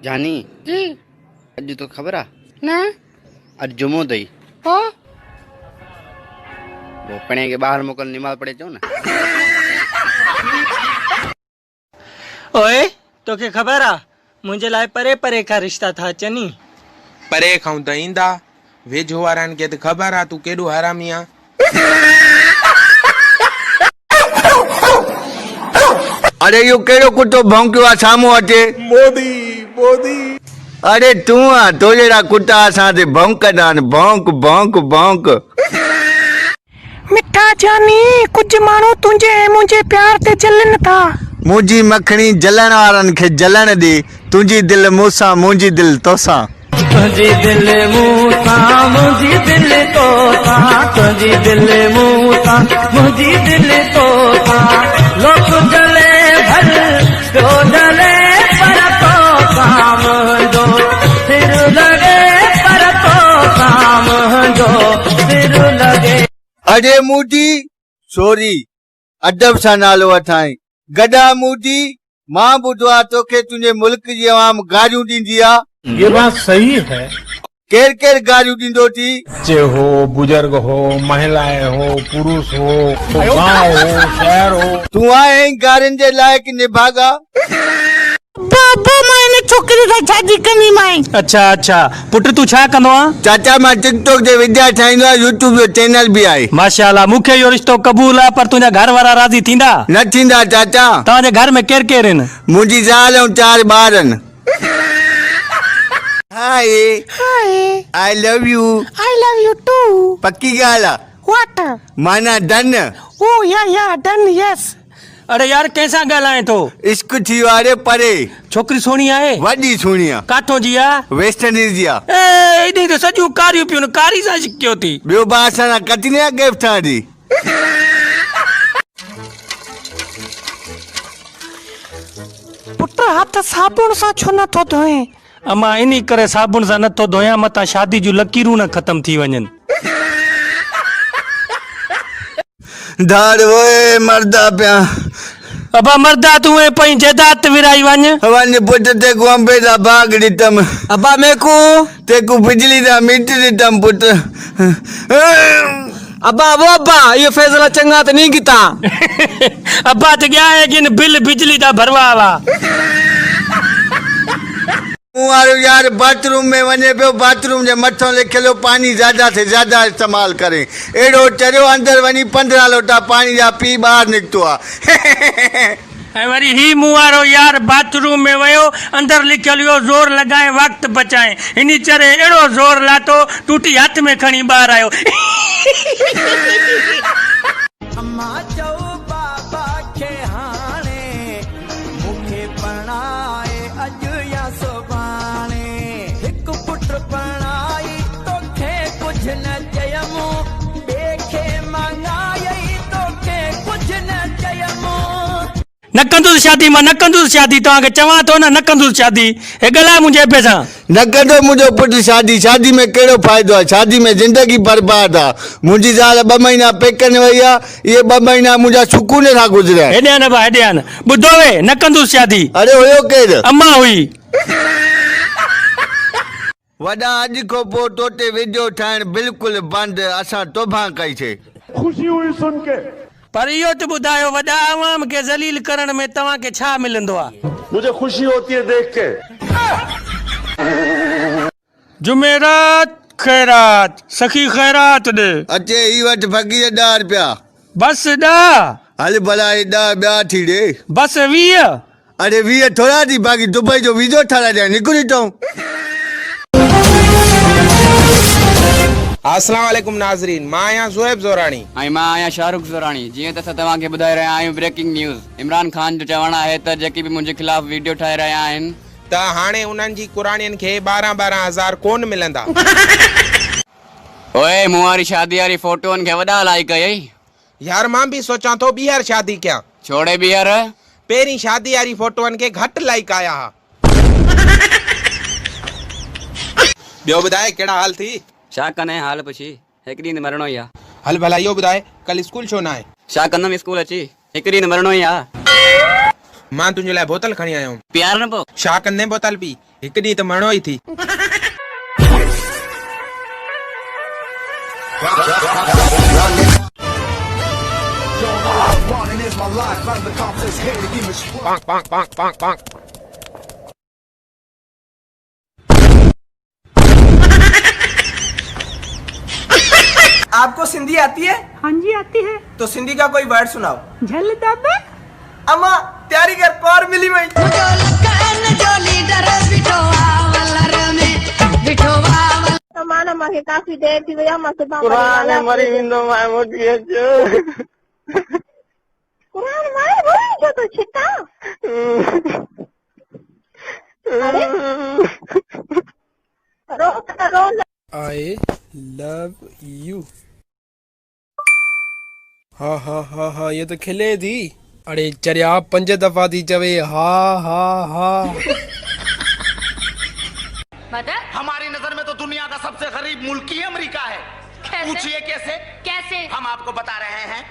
जानी जी अज तो खबर आ ना अज जुमो दई हो वो पणे के बाहर मोकल निमाल पड़े चो ना। ओए तोखे ख़बर आ मुंहिंजे लाइ परे परे खां रिश्ता था अचनि। परे खां त ईंदा, वेझो वारनि खे त ख़बर आहे तूं केॾो हरामी आहे। अरे यो केड़ो कुत्तो भौंकियो आ सामू अचे। मोदी मोदी अरे तू आ तो जड़ा कुत्ता असां ते भौंकदा न भौंक भौंक भौंक। मिठा जानी कुछ माण्हू तुंहिंजे ऐं मुंहिंजे प्यार ते जलन था। मुंहिंजी मखणी जलण वारनि खे जलण दी। तुंहिंजी दिल मूंसां मुंहिंजी दिल तोसां। तुंहिंजी दिल मूंसां मुंहिंजी दिल तोसां तुंहिंजी दिल मूंसां मुंहिंजी दिल तोसां लोक जले भर तो जले पर तोसां मुंहिंजो सिर लगे पर तोसां मुंहिंजो सिर लगे। अरे मूडी सॉरी अदब सां नालो वठाई। गदा मूडी मां ॿुधो आहे तोखे तुंहिंजे मुल्क जी आवाम गारियूं ॾींदी आ। ये बात सही है। केर केर गारियूं ॾींदो थी? बच्चे हो, बुजुर्ग हो, महिलाएं हो, पुरुष हो, गांव हो, शहर हो। तू आए गारियुनि जे लाइक निभागा। बाबा मां इन छोकिरी सां शादी कंदी माई। अच्छा अच्छा पुट तू छा कंदो आ? चाचा मां टिकटॉक ते वीडियो ठाहींदो आहियां, यूट्यूब जो चैनल बि आहे। माशाअल्लाह मूंखे इहो रिश्तो क़बूल आहे पर तुंहिंजा घर वारा राज़ी थींदा? न थींदा चाचा। तव्हांजे घर में केर केर आहिनि? मुंहिंजी ज़ाल ऐं 4 ॿार आहिनि। Hi I love you. I love you too. पक्की ॻाल्हि आहे? व्हाट माना डन। ओ या डन यस। अरे यार कंहिंसां ॻाल्हाए थो? इश्क थी वियो आहे परे। छोकिरी सोणी आहे? वॾी सुहिणी आहे। काथों जी आहे? वेस्ट इंडीज जी आहे। ए एॾी त सॼियूं कारियूं पियूं कारी सां शिकियो थी। ॿियो बा असां कटनी आहे गिफ्ट ॾी। पुट हथ साबुण सां छो नथो धोए? अमां इन करे साबुण सां नथो धोयां मतां शादी जूं लकीरूं न ख़तम थी वञनि। धार ओए मर्दा पिया। अबा मर्दा तूं पई जैदात विराई वञ। वञ पुट ते को अंबे दा बाग ॾिठम। अबा मेकू ते को बिजली दा मीटर ॾिठम पुट। अबा वो अबा ये फैसला चंगा तो नहीं कीता। अबा तो क्या है कि बिल बिजली दा भरवा वा। वारो यार बाथरूम में वने पे बाथरूम जे मथों लिखलो पानी ज्यादा से ज्यादा इस्तेमाल करे। एड़ो चरियो अंदर वनी 15 लोटा पानी जा पी बाहर निकतो आ। ऐ वरी ही मुवारो यार बाथरूम में वयो अंदर लिखलियो जोर लगाए वक्त बचाए इनी चरे एड़ो जोर लातो टूटी हाथ में खणी बाहर आयो। अम्मा चौ बाबा के हाने मुखे पणाए अज या सुभाणे एक पुट पणाई तोखे कुछ न चयमो देखे मंगाई तोखे कुछ न चयमो। न कंदुसि शादी मां न कंदुसि शादी तव्हांखे चवां थो न कंदुसि शादी। हे ॻाल्हाए मुंहिंजे पैसा न कंदो मुंहिंजो पुट शादी। शादी में कहिड़ो फ़ाइदो आहे? शादी में ज़िंदगी बर्बाद आहे। मुंहिंजी ज़ाल 2 महीना पेकनि वई आहे। इहे 2 महीना मुंहिंजा सुकून सां गुज़रिया। हेॾे न भाउ हेॾे न ॿुधो वे न कंदुसि शादी। अरे हुयो केरु? अम्मा हुई। वॾा अॼु खां पोइ तोते वीडियो ठाहिण बिल्कुलु बंदि। असां तोबा कईसीं। खुशी हुई सुन के। पर इहो त ॿुधायो वॾा आवाम खे ज़लील करण में तव्हांखे छा मिलंदो आहे? मुझे खुशी होती है देख के। जुमेरात खैरात सखी खैरात दे अचे ई वटि फ़क़ीर 10 रुपया। बस 10 हल भला 10 ॿिया थी ॾे। बस 20। अरे 20 थोड़ा थी बाक़ी दुबई जो वीज़ो ठाराए ॾियां निकिरी अचूं। अस्सलाम वालेकुम नाज़रीन, मां आहियां ज़ुहैब ज़ोराणी। ऐं मां आहियां शाहरुख ज़ोराणी। जीअं त असां तव्हांखे ॿुधाए रहिया आहियूं ब्रेकिंग न्यूज़। इमरान ख़ान जो चवणु आहे त जेकी बि मुंहिंजे ख़िलाफ़ वीडियो ठाहे रहिया आहिनि त हाणे उन्हनि जी कुरानियुनि खे 12-12 हज़ार कोन मिलंदा। ओए मूं वारी शादी वारी फोटोनि खे वॾा लाइक कयई। यार मां भी सोचां थो ॿीहर शादी कयां। छोड़े ॿीहर पहिरीं शादी वारी फोटोनि खे घटि लाइक आया हा। ॿियो ॿुधाए कहिड़ा हाल थी? छा कंदे हाल पुछी हिकु ॾींहुं मरणो ई आहे। हल भला इहो ॿुधाए कल स्कूल छो न आहे? छा कंदमि स्कूल अची हिकु ॾींहुं मरणो ई आहे। मां तुंहिंजे लाइ बोतल खणी आयो प्यार न पो छा कंदे बोतल पी हिकु ॾींहुं त मरणो ई थी। आपको सिंधी आती है? हाँ जी आती है। तो सिंधी का कोई वर्ड सुनाओ। झल दबे अम्मा तैयारी कर पार मिली मैं। माना मांगे काफी देर थी भैया मत पुराने मरी विंदो माय मोटी अचो कुरान मारे बोली जो तो छिटा अरे रो आई लव यू। हाँ हाँ हाँ हाँ ये तो खिले थी। अरे चरिया 5 दफा थी चवे हाँ हाँ हाँ। हमारी नजर में तो दुनिया का सबसे गरीब मुल्क ही अमेरिका है। पूछिए कैसे? कैसे? हम आपको बता रहे हैं।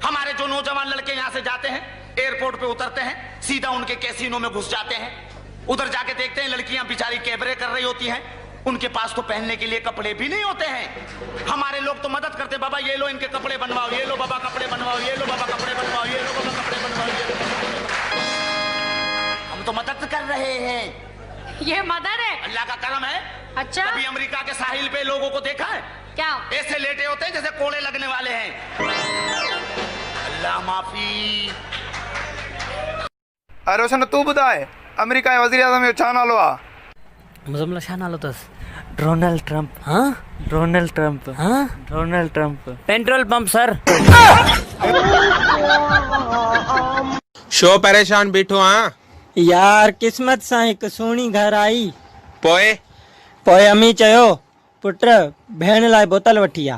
हमारे जो नौजवान लड़के यहाँ से जाते हैं, एयरपोर्ट पे उतरते हैं, सीधा उनके कैसीनो में घुस जाते हैं। उधर जाके देखते हैं लड़कियां बेचारी कैबरे कर रही होती हैं, उनके पास तो पहनने के लिए कपड़े भी नहीं होते हैं। हमारे लोग तो मदद करते, बाबा ये लो इनके कपड़े बनवाओ, ये लो बाबा कपड़े बनवाओ, ये लो बाबा कपड़े बनवाओ, ये लो बाबा कपड़े बनवाओ, ये लो। हम तो मदद कर रहे हैं। ये मदद है? अल्लाह का करम है। अच्छा अभी अमेरिका के साहिल पे लोगों को देखा है क्या? ऐसे लेटे होते हैं जैसे कोड़े लगने वाले हैं। अल्लाह माफी। अरे रोशन तू ॿुधाए अमेरिका जे वज़ीर आज़म जो छा नालो आहे? मुजमला छा नालो अथसि? Donald Trump. हाँ डोनाल्ड ट्रम्प। हाँ Donald Trump. Petrol pump sir. Show परेशान बीठो हाँ यार किस्मत सां हिकु सुहिणी घर आई। पोए अम्मी चयो पुट भेण लाइ बोतल वठी आ।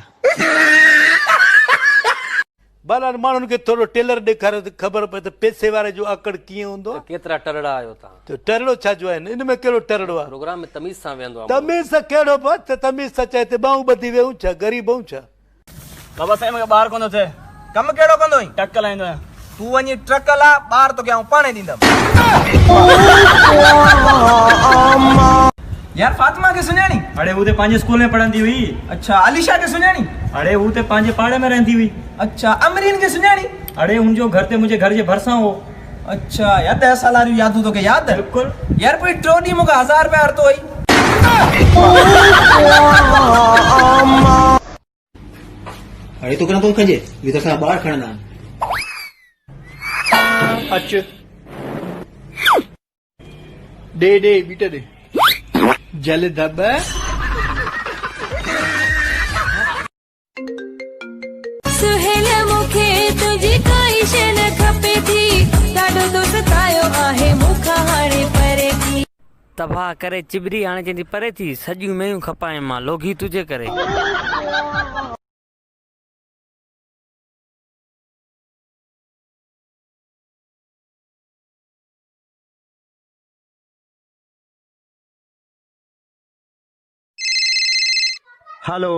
बाला माण्हुनि खे थोरो टेलर ॾेखारियो त ख़बर पए त पैसे वारे जो आकड़ कीअं हूंदो। केतिरा टरड़ा आयो तव्हां? त टरड़ो छा जो आहे इन में कहिड़ो टरड़ो आहे? प्रोग्राम में तमीज़ सां वेंदो आहे। तमीज़ सां कहिड़ो बि त तमीज़ सां चए त ॿाहूं ॿधी वेहूं छा ग़रीब छा? बाबा साईं मूंखे ॿार कोन थो थिए। कमु कहिड़ो कंदो आहीं? टक लाईंदो आहियां। तूं वञी ट्रक ला, ॿार तोखे आउं पाणे ॾींदमि। यार फातिमा खे सुञाणी? अरे वो ते पंहिंजे स्कूल में पढ़ंदी हुई। अच्छा अलीशा खे सुञाणी? अरे वो ते पंहिंजे पाड़े में रहंदी हुई। अच्छा अमरीन खे सुञाणी? अरे उनजो घर ते मुंहिंजे घर जे भरिसां हो। अच्छा यार 10 साल वारियूं यादूं तोखे यादि? बिल्कुल यार कोई ट्रोडी मूंखे 1000 रुपया हरतो हुई। अरे तो कना तो खजे ये तो ॿार खणंदा अच डे बीट दे जल दब सुहेल मूंखे तुंहिंजी काई शइ न खपे थी ॾाढो दोस्त आयो आहे मूंखां हाणे परे थी तबाह करे चिबरी हाणे चवंदी परे थी सॼियूं मेयूं खपाए मां लोगी तुझे करे। हेलो